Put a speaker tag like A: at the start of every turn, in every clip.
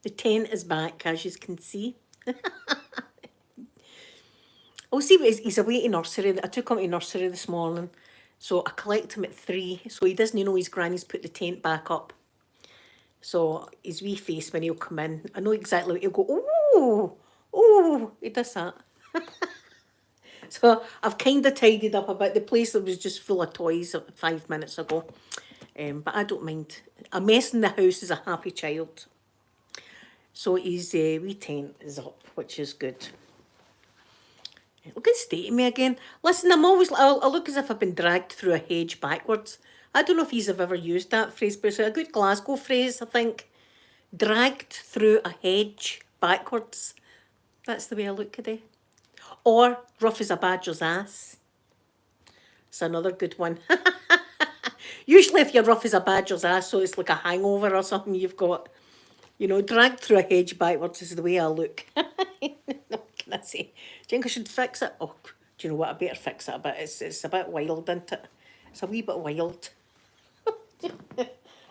A: The tent is back, as you can see. I'll see what he's away to nursery. I took him to nursery this morning. So I collect him at 3. So he doesn't know his granny's put the tent back up. So his wee face when he'll come in, I know exactly what he'll go, oh, oh, he does that. So I've kind of tidied up a bit. The place that was just full of toys 5 minutes ago. But I don't mind. A mess in the house is a happy child. So his wee tent is up, which is good. Look at state of me again. Listen, I look as if I've been dragged through a hedge backwards. I don't know if you've ever used that phrase, but it's a good Glasgow phrase, I think. Dragged through a hedge backwards. That's the way I look today. Or rough as a badger's ass. It's another good one. Usually if you're rough as a badger's ass, so it's like a hangover or something you've got. You know, dragged through a hedge backwards is the way I look. What can I say? Do you think I should fix it? Oh, do you know what? I better fix it a bit. It's a bit wild, isn't it? It's a wee bit wild.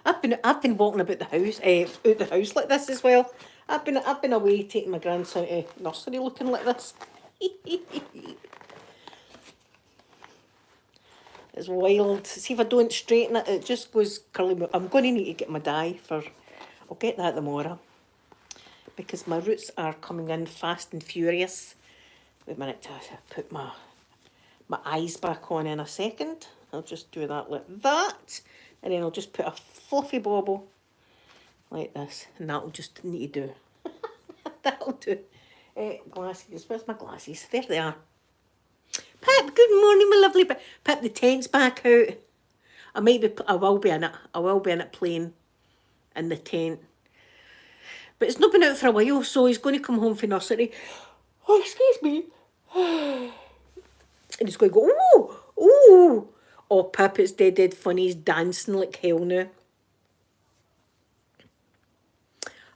A: I've been walking about the house, out the house like this as well. I've been away taking my grandson to nursery looking like this. It's wild. See if I don't straighten it, it just goes curly. I'm going to need to get my dye for. I'll get that tomorrow because my roots are coming in fast and furious. Wait a minute to put my eyes back on in a second. I'll just do that like that, and then I'll just put a fluffy bauble like this, and that'll just need to do. That'll do. Glasses. Where's my glasses? There they are. Pip, good morning, my lovely Pip. The tent's back out. I will be in it. I will be in it playing in the tent. But it's not been out for a while, so he's going to come home from nursery. Oh, excuse me. And he's going to go, oh, oh. Oh, Pip, it's dead funny. He's dancing like hell now.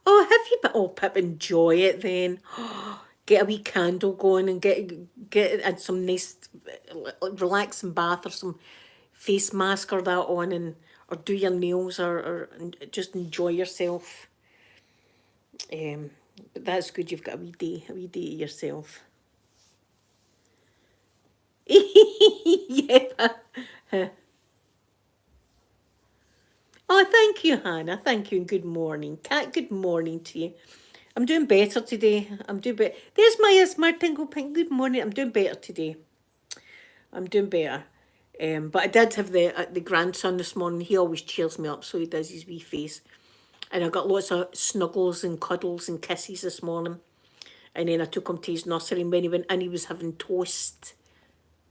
A: Oh, have you? Oh, Pip, enjoy it then. Get a wee candle going and get some nice relaxing bath or some face mask or that on, and or do your nails or just enjoy yourself. But that's good. You've got a wee day to yourself. Yeah. Oh, thank you, Hannah. Thank you, and good morning. Kat, good morning to you. I'm doing better today. I'm doing better. There's my smart tingle pink. Good morning. I'm doing better today. I'm doing better. But I did have the grandson this morning. He always cheers me up, so he does his wee face. And I got lots of snuggles and cuddles and kisses this morning. And then I took him to his nursery, and when he went in, he was having toast.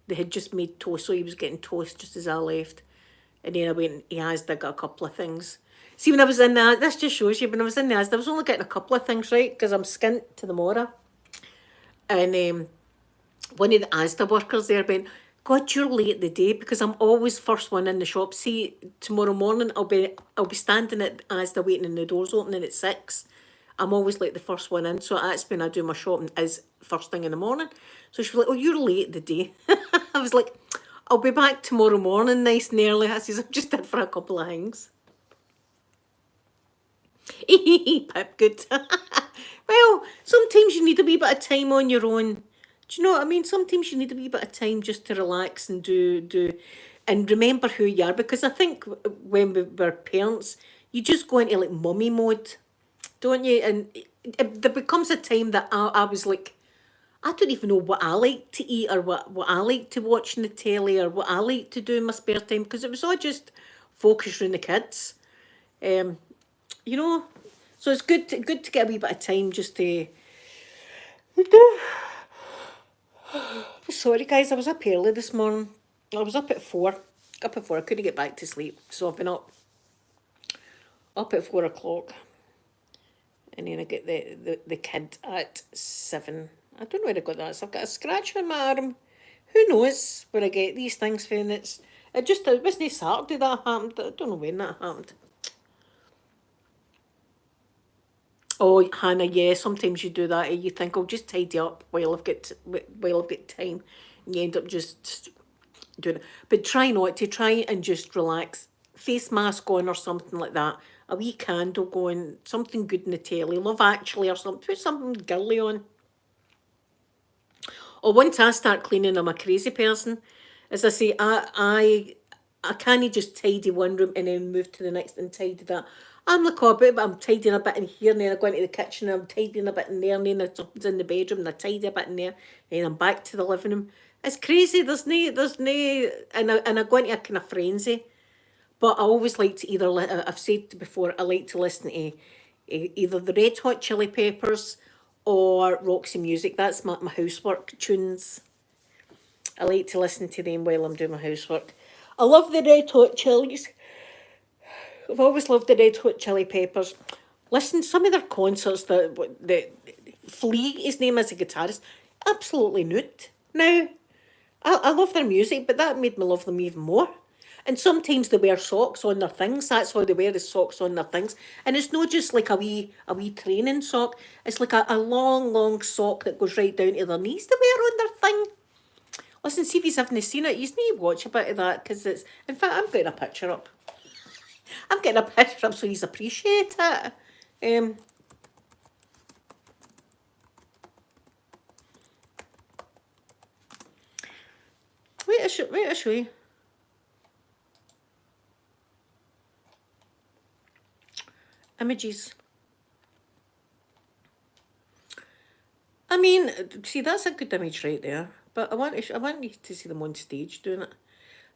A: They had just made toast, so he was getting toast just as I left. And then I went, he Asda, got a couple of things. See, when I was in the, this just shows you, when I was in the Asda, I was only getting a couple of things, right? Because I'm skint to the morrow. And one of the Asda workers there went, God, you're late the day, because I'm always first one in the shop. See, tomorrow morning I'll be standing at Asda waiting and the doors opening at 6. I'm always like the first one in, so that's when I do my shopping, is first thing in the morning. So she was like, oh, you're late the day. I was like, I'll be back tomorrow morning nice and early. I says, I'm just in for a couple of things. Pip, good. Well, sometimes you need a wee bit of time on your own. Do you know what I mean? Sometimes you need a wee bit of time just to relax and do and remember who you are. Because I think when we were parents, you just go into like mummy mode, don't you? And there becomes a time that I was like, I don't even know what I like to eat or what I like to watch on the telly or what I like to do in my spare time, because it was all just focused around the kids. You know, so it's good to get a wee bit of time just to. Sorry guys, I was up early this morning. I was up at 4. I couldn't get back to sleep, so I've been up at 4 o'clock, and then I get the kid at 7. I don't know where I got that. So I've got a scratch on my arm. Who knows where I get these things from? It wasn't Saturday that happened. I don't know when that happened. Oh, Hannah, yeah, sometimes you do that. You think I'll just tidy up while I've got time, and you end up just doing it. But try not to. Try and just relax face mask on or something like that. A wee candle going, something good in the telly, Love Actually or something, put something girly on. Or once I start cleaning, I'm a crazy person. As I say, I can't just tidy one room and then move to the next and tidy that. I'm like, oh, but I'm tidying a bit in here, and then I go into the kitchen and I'm tidying a bit in there, and then something's in the bedroom and I tidy a bit in there, and I'm back to the living room. It's crazy. And I go into a kind of frenzy. But I always like to I've said before, I like to listen to either the Red Hot Chili Peppers or Roxy Music. That's my housework tunes. I like to listen to them while I'm doing my housework. I love the Red Hot Chilies. I've always loved the Red Hot Chili Peppers. Listen, some of their concerts, the Flea, his name as a guitarist, absolutely nude. Now, I love their music, but that made me love them even more. And sometimes they wear socks on their things. That's how they wear the socks on their things. And it's not just like a wee training sock. It's like a long, long sock that goes right down to their knees they wear on their thing. Listen, see if you haven't seen it. You need to watch a bit of that because it's... In fact, I'm getting a picture up. I'm getting a picture up so you appreciate it. Wait, I'll show you. Images. I mean, see, that's a good image right there. But I want you to see them on stage doing it.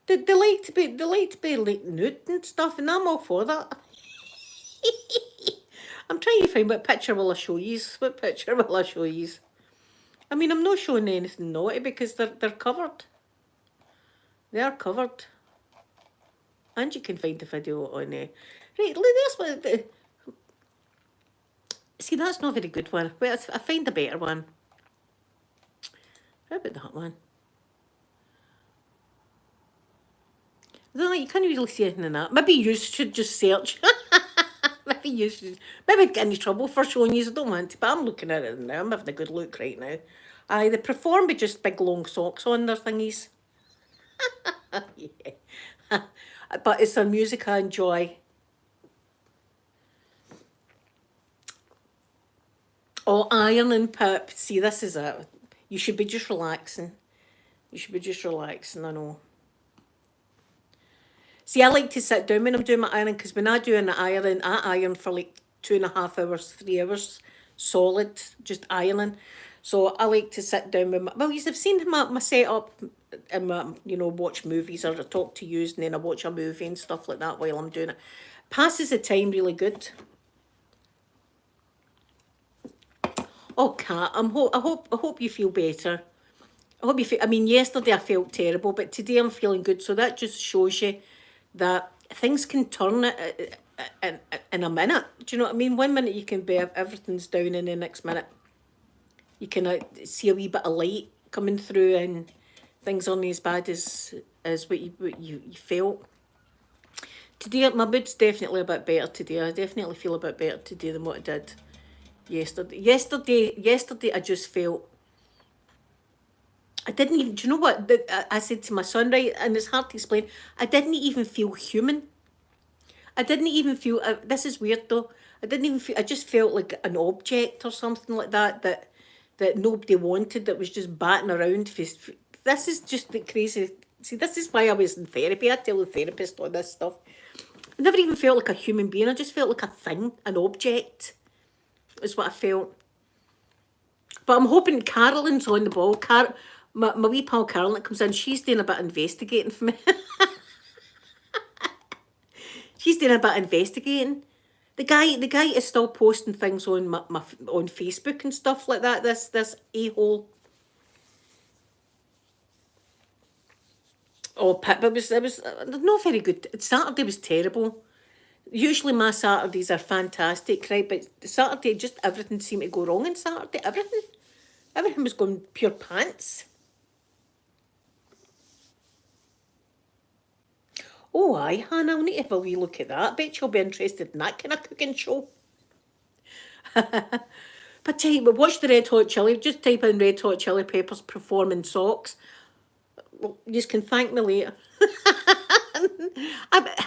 A: They like to be like nude and stuff, and I'm all for that. I'm trying to find what picture will I show you. What picture will I show you? I mean, I'm not showing anything naughty because they're covered. They are covered. And you can find the video on there. Right, this one. See, that's not a very good one. Wait, I find a better one. How about that one? I don't know, you can't really see anything in that. Maybe you should just search. Maybe you should. Maybe I'd get into trouble for showing you. I don't want to, but I'm looking at it now. I'm having a good look right now. They perform with just big long socks on their thingies. Yeah. But it's their music I enjoy. Oh, ironing, Pip. See, this is it. You should be just relaxing. You should be just relaxing, I know. See, I like to sit down when I'm doing my ironing because when I do an iron, I iron for like 2.5 hours, 3 hours solid, just ironing. So I like to sit down with well, you've seen my setup and watch movies or I talk to you and then I watch a movie and stuff like that while I'm doing it. Passes the time really good. Oh, Kat, I hope you feel better. I hope you feel. I mean, yesterday I felt terrible, but today I'm feeling good. So that just shows you that things can turn in a minute. Do you know what I mean? 1 minute you can be everything's down, and the next minute you can see a wee bit of light coming through, and things aren't as bad as what you felt. Today my mood's definitely a bit better today. I definitely feel a bit better today than what I did yesterday. Yesterday I just felt. I didn't even, do you know what I said to my son, right, and it's hard to explain, I didn't even feel human. I didn't even feel, this is weird though, I didn't even feel, I just felt like an object or something like that nobody wanted, that was just batting around. This is just the crazy, see, this is why I was in therapy. I tell the therapist all this stuff. I never even felt like a human being, I just felt like a thing, an object, is what I felt. But I'm hoping Carolyn's on the ball. My wee pal Carolyn that comes in, she's doing a bit of investigating for me. She's doing a bit of investigating. The guy is still posting things on my on Facebook and stuff like that. This a-hole. Oh, Pip, it was not very good. Saturday was terrible. Usually my Saturdays are fantastic, right? But Saturday, just everything seemed to go wrong on Saturday. Everything was going pure pants. Oh, aye, Hannah, I'll need to have a wee look at that. I bet you'll be interested in that kind of cooking show. But tell you, watch the Red Hot Chili. Just type in Red Hot Chili Peppers performing socks. Well, you can thank me later.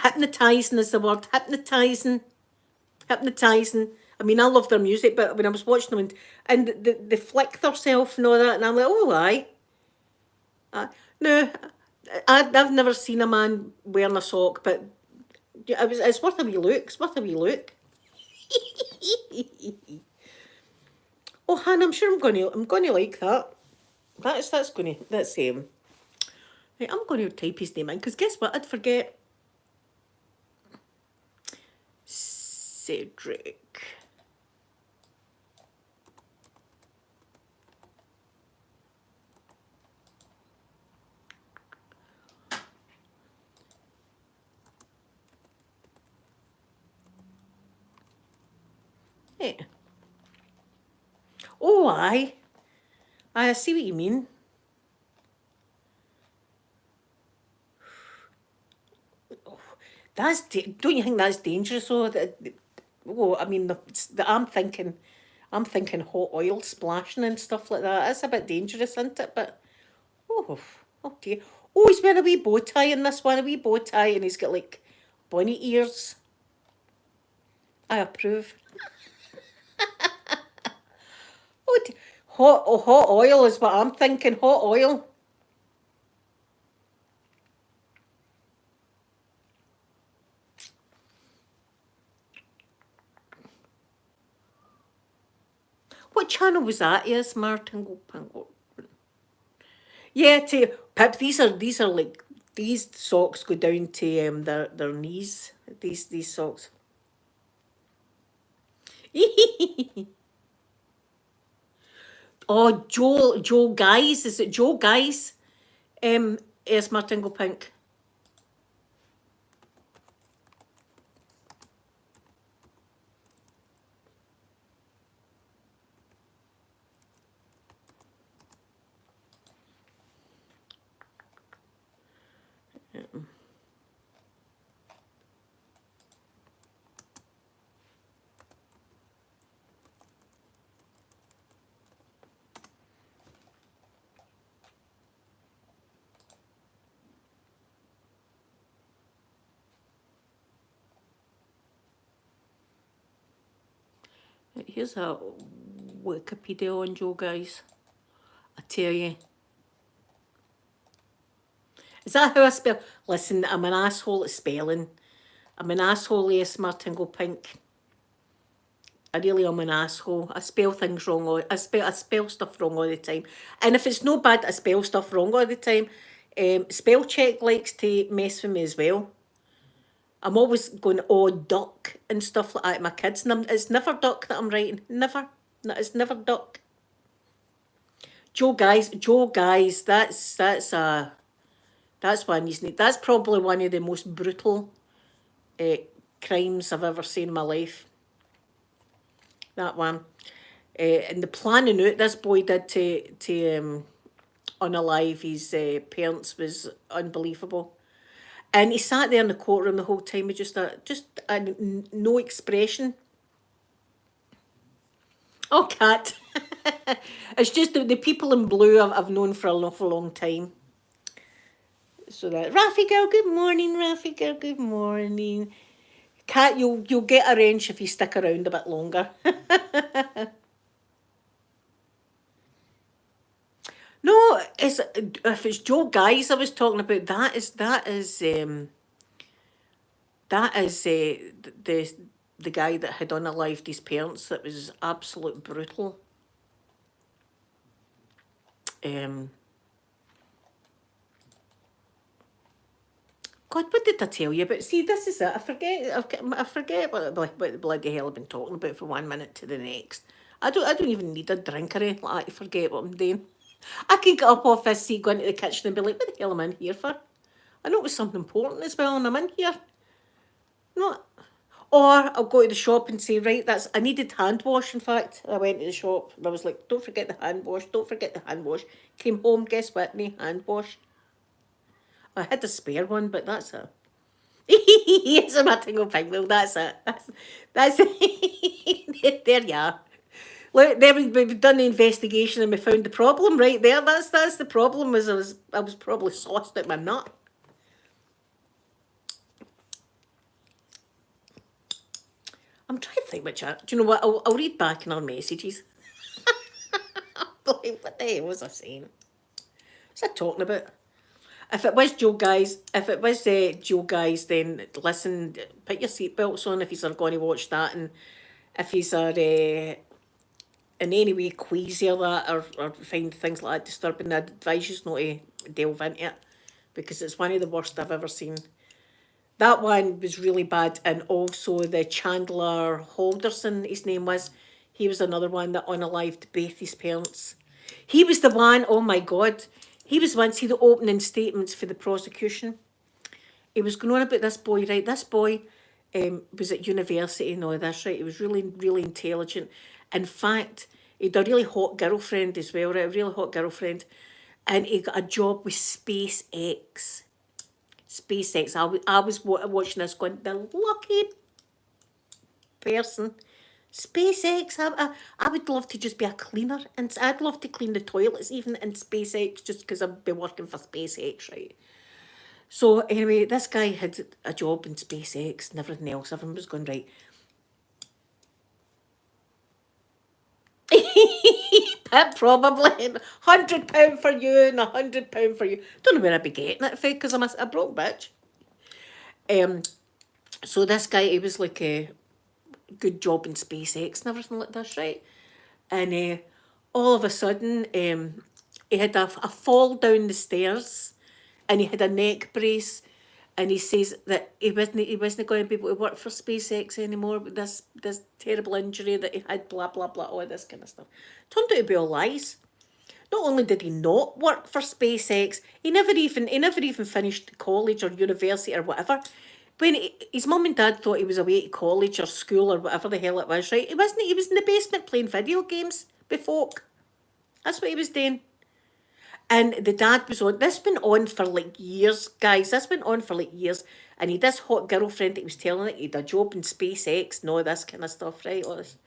A: Hypnotising is the word. Hypnotising. Hypnotising. I mean, I love their music, but when I was watching them and they flick themselves and all that, and I'm like, oh, aye. No, I've never seen a man wearing a sock, but it's worth a wee look. It's worth a wee look. Oh, Hannah, I'm sure I'm gonna like that. That's right, I'm gonna type his name in because guess what? I'd forget. Cedric. Yeah. Oh, aye. I see what you mean. Don't you think that's dangerous? Oh, I mean, I'm thinking hot oil splashing and stuff like that. That's a bit dangerous, isn't it? But oh dear. Oh, he's wearing a wee bow tie in this one, a wee bow tie, and he's got like bunny ears. I approve. Hot oil is what I'm thinking. Hot oil. What channel was that? Yes, Martin Goldpink. Yeah, Pip. These are like these socks go down to their knees. These socks. Oh, Joe Guys. Is it Joe Guys? Yes, Martin Goldpink. Here's a Wikipedia on Joe Guys. I tell you. Is that how I spell? Listen, I'm an asshole at spelling. I'm an asshole, yes, Martin Goldpink. I really am an asshole. I spell things wrong. I spell stuff wrong all the time. And if it's no bad, I spell stuff wrong all the time. Spell check likes to mess with me as well. I'm always going, oh, duck and stuff like that at my kids. And it's never duck that I'm writing. Never. No, it's never duck. Joe Guys, that's one he's need. That's probably one of the most brutal crimes I've ever seen in my life. That one. And the planning out this boy did to unalive his parents was unbelievable. And he sat there in the courtroom the whole time with just no expression. Oh, Cat. It's just the people in blue I've known for an awful long time. So that Rafi girl, good morning, Rafi girl, good morning. Cat, you'll get a wrench if you stick around a bit longer. No, if it's Joe Guys I was talking about, that is the guy that had unalived his parents. That was absolute brutal. God, what did I tell you about? See, this is it. I forget what the bloody hell I've been talking about from 1 minute to the next. I don't even need a drink or anything like that to forget what I'm doing. I can get up off this seat, go into the kitchen and be like, what the hell am I in here for? I know it was something important as well, and I'm in here. No. Or I'll go to the shop and say, right, I needed hand wash, in fact. I went to the shop and I was like, don't forget the hand wash, don't forget the hand wash. Came home, guess what, no hand wash. I had a spare one, but that's it. Yes, I'm a tingle pig. Well, that's it. That's it. There you are. Look, there we've done the investigation and we found the problem right there. That's the problem. I was probably sauced at my nut. I'm trying to think which. Do you know what? I'll read back in our messages. Like, what the hell was I saying? What's I talking about? If it was Joe Guys, Joe Guys, then listen, put your seatbelts on if you're going to watch that, and if you're in any way queasy or that, or find things like that disturbing, I'd advise you not to delve into it, because it's one of the worst I've ever seen. That one was really bad, and also the Chandler Halderson, his name was, he was another one that unalived both his parents. He was the one, oh my God, he was one, see the opening statements for the prosecution. He was going on about this boy, right? This boy was at university and all this, right? He was really, really intelligent. In fact, he had a really hot girlfriend as well, right? A really hot girlfriend. And he got a job with SpaceX. SpaceX. I was watching this going, the lucky person. SpaceX. I would love to just be a cleaner, and I'd love to clean the toilets even in SpaceX, just because I'd be working for SpaceX, right? So anyway, this guy had a job in SpaceX and everything else. Everyone was going right. Probably £100 for you and £100 for you. Don't know where I'd be getting it for, because I'm a broke bitch. So this guy, he was like a good job in SpaceX and everything like this, right? And all of a sudden, he had a fall down the stairs, and he had a neck brace, and he says that he wasn't going to be able to work for SpaceX anymore with this terrible injury that he had, blah blah blah, all this kind of stuff. Turned out to be all lies. Not only did he not work for SpaceX, he never even finished college or university or whatever. When his mum and dad thought he was away to college or school or whatever the hell it was, right? He wasn't. He was in the basement playing video games with folk. That's what he was doing. And the dad was on. This went on for like years, guys. This went on for like years. And he had this hot girlfriend that he was telling it. He had a job in SpaceX and all this kind of stuff, right? All this.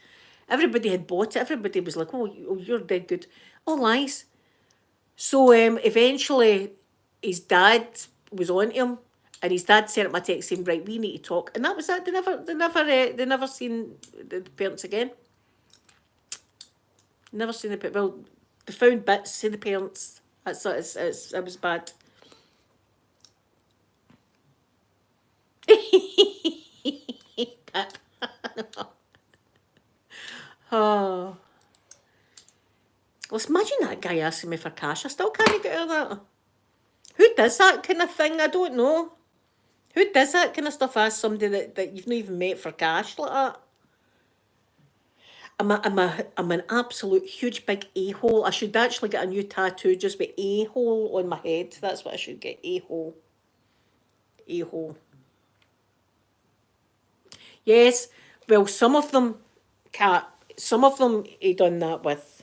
A: Everybody had bought it. Everybody was like, oh, you're dead good. All lies. So eventually his dad was on to him, and his dad sent him a text saying, right, we need to talk. And that was that. They never seen the parents again. Never seen the parents. Well, they found bits of the parents. It was bad. Oh. Let's imagine that guy asking me for cash. I still can't get out of that. Who does that kind of thing? I don't know. Who does that kind of stuff? Ask somebody that you've not even met for cash like that. I'm an absolute huge big a-hole. I should actually get a new tattoo just with a-hole on my head. That's what I should get. A-hole. A-hole. Yes. Well, some of them he done that with.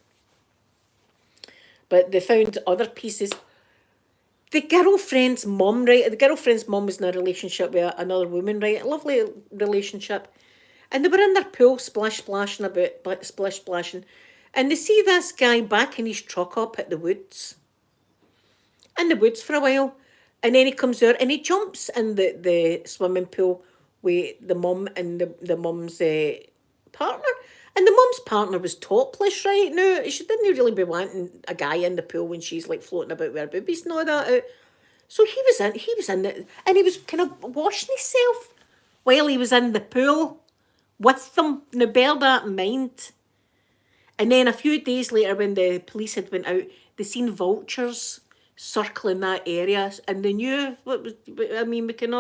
A: But they found other pieces. The girlfriend's mum, right? The girlfriend's mum was in a relationship with another woman, right? A lovely relationship. And they were in their pool splashing about, splashing. And they see this guy backing his truck up at the woods. In the woods for a while. And then he comes out and he jumps in the swimming pool with the mum and the mum's partner. And the mum's partner was topless, right? Now, she didn't really be wanting a guy in the pool when she's like floating about with her boobies and all that out. So he was in it, and he was kind of washing himself while he was in the pool with them. Now bear that in mind. And then a few days later, when the police had went out, they seen vultures circling that area, and they knew what was. I mean, we can.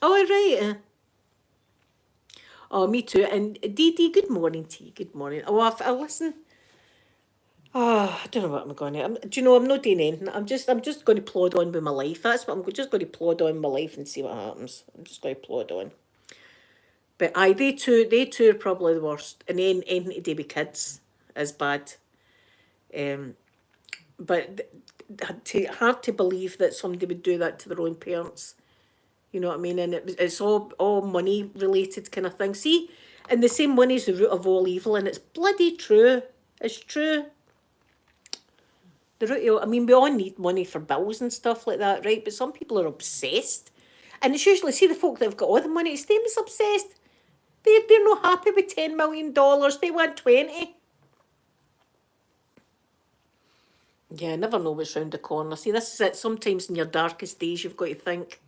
A: Oh, right. Oh, me too. And Dee Dee, good morning to you. Good morning. Oh, I listen. Oh, I don't know what I'm going to. Do you know? I'm not doing anything. I'm just going to plod on with my life. That's what I'm just going to plod on with my life and see what happens. I'm just going to plod on. But they two are probably the worst. And then anything to do with kids is bad. But hard to believe that somebody would do that to their own parents. You know what I mean? And it's all money related kind of thing. See, and the same money is the root of all evil, and it's bloody true. It's true. I mean, we all need money for bills and stuff like that, right? But some people are obsessed. And it's usually, see, the folk that have got all the money, it's them that's obsessed. They're not happy with $10 million. They want 20. Yeah, never know what's round the corner. See, this is it. Sometimes in your darkest days, you've got to think,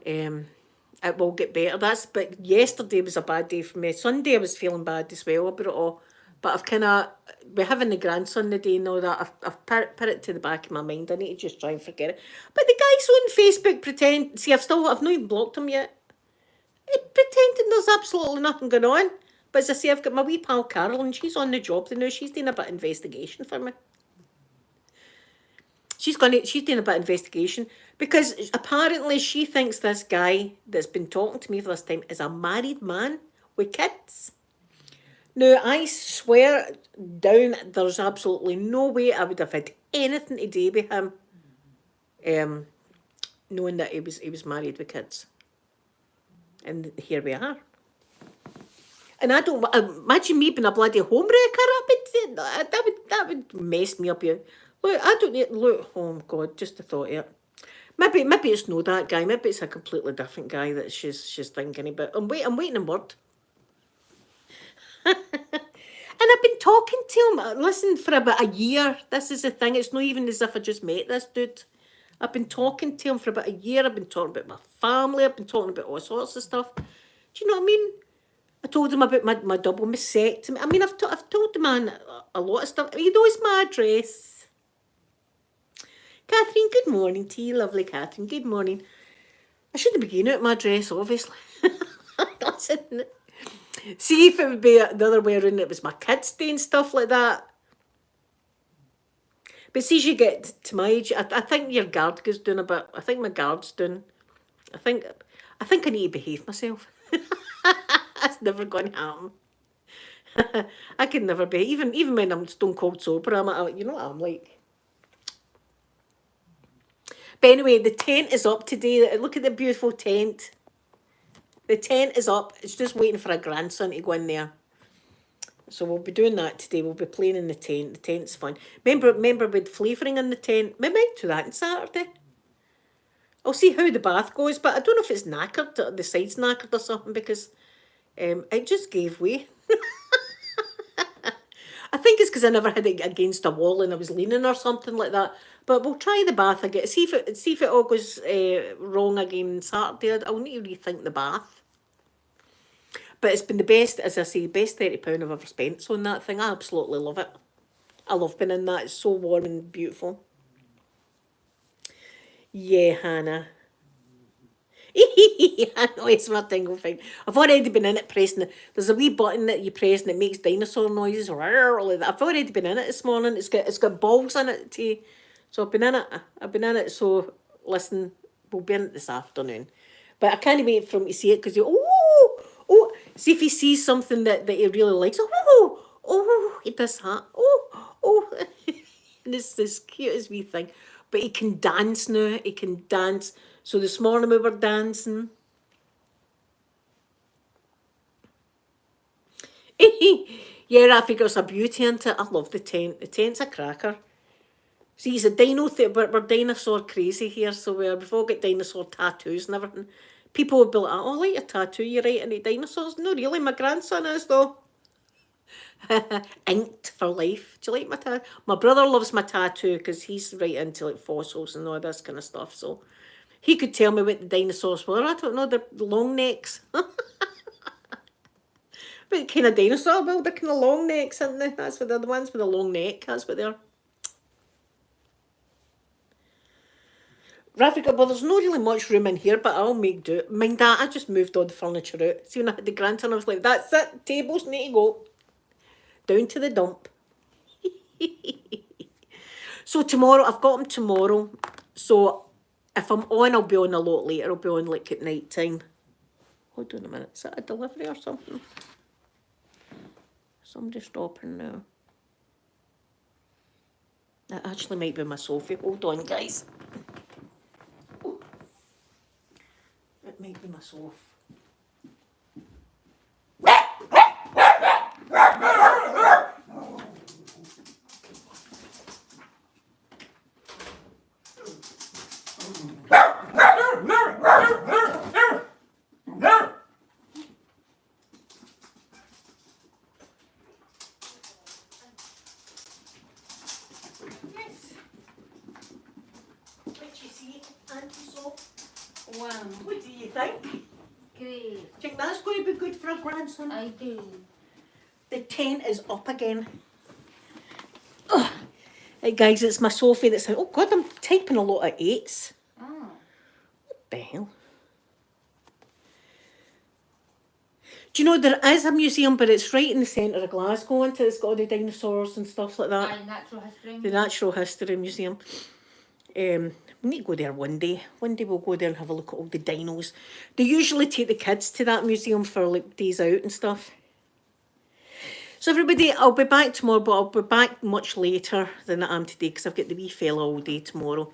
A: it will get better. But yesterday was a bad day for me. Sunday I was feeling bad as well about it all. But I've kind of, we're having the grandson the day and all that. I've put it to the back of my mind. I need to just try and forget it. But the guy's on Facebook see, I've not even blocked him yet. Pretending there's absolutely nothing going on. But as I say, I've got my wee pal Carol and she's on the job now. She's doing a bit of investigation for me. She's doing a bit of investigation because apparently she thinks this guy that's been talking to me for this time is a married man with kids. Now, I swear down, there's absolutely no way I would have had anything to do with him, knowing that he was married with kids. And here we are. And I don't imagine me being a bloody homewrecker. That would mess me up here. Look, I don't need look. Oh God, just the thought of it. Maybe it's not that guy. Maybe it's a completely different guy that she's thinking about. I'm waiting on word. And I've been talking to him, listen, for about a year. This is the thing. It's not even as if I just met this dude. I've been talking to him for about a year. I've been talking about my family. I've been talking about all sorts of stuff. Do you know what I mean? I told him about my double mastectomy. I mean, I've told the man a lot of stuff. He knows my address. Catherine, good morning to you, lovely Catherine. Good morning. I shouldn't be giving out my address, obviously. Listen, see if it would be the other way around, it was my kids doing stuff like that. But see, as you get to my age, I think your guard goes down a bit. I think my guard's down. I think I need to behave myself. That's never going to happen. I can never be, even when I'm stone cold sober, you know what I'm like. But anyway, the tent is up today. Look at the beautiful tent. The tent is up. It's just waiting for a grandson to go in there. So we'll be doing that today. We'll be playing in the tent. The tent's fun. Remember with flavouring in the tent. We might do that on Saturday. I'll see how the bath goes, but I don't know if it's knackered, or the side's knackered or something, because it just gave way. I think it's because I never had it against a wall and I was leaning or something like that. But we'll try the bath again. See if it all goes wrong again on Saturday. I'll need to rethink the bath. But it's been the best, as I say, best £30 I've ever spent on that thing. I absolutely love it. I love being in that. It's so warm and beautiful. Yeah, Hannah. I know it's my tingle thing. I've already been in it pressing it. There's a wee button that you press and it makes dinosaur noises. Like that. I've already been in it this morning. It's got balls in it too. So I've been in it. So listen, we'll be in it this afternoon. But I can't wait for him to see it because see if he sees something that he really likes. He does that. And it's this cutest wee thing. But he can dance now. He can dance. So this morning we were dancing. Yeah, Rafi got a beauty into it. I love the tent. The tent's a cracker. See, he's a dino we're dinosaur crazy here. So we've all got dinosaur tattoos and everything. People would be like, oh, I like your tattoo. You're right into dinosaurs. No, really, my grandson is though. Inked for life. Do you like my tattoo? My brother loves my tattoo because he's right into like fossils and all this kind of stuff. So he could tell me what the dinosaurs were. I don't know, the long necks. What kind of dinosaur? Well, they're kind of long necks, aren't they? That's what they're the ones with a long neck. That's what they're. Rafika, well, there's not really much room in here, but I'll make do. Mind that, I just moved all the furniture out. See, when I had the grandson, I was like, that's it, tables need to go. Down to the dump. So tomorrow, I've got him tomorrow. So if I'm on, I'll be on a lot later. I'll be on like at night time. Hold on a minute. Is that a delivery or something? Somebody stopping now. That actually might be my Sophie. Hold on, guys. It might be my Sophie. Yes. What you see, Auntie Sophie?
B: Wow.
A: What do you think? Do
B: Great.
A: you think that's going to be good for a grandson?
B: I do.
A: The tent is up again. Ugh. Hey guys, it's my Sophie that's oh god, I'm typing a lot of 8s.
B: Oh.
A: What the hell? Do you know there is a museum, but it's right in the centre of Glasgow, and it's got all the dinosaurs and stuff like that.
B: Aye, natural history.
A: The Natural History Museum. We need to go there one day. One day we'll go there and have a look at all the dinos. They usually take the kids to that museum for like days out and stuff. So everybody, I'll be back tomorrow, but I'll be back much later than I am today because I've got the wee fella all day tomorrow.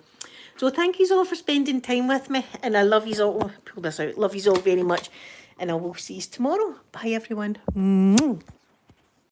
A: So thank you all for spending time with me, and I love you all. Pull this out. Love you all very much, and I will see you tomorrow. Bye everyone.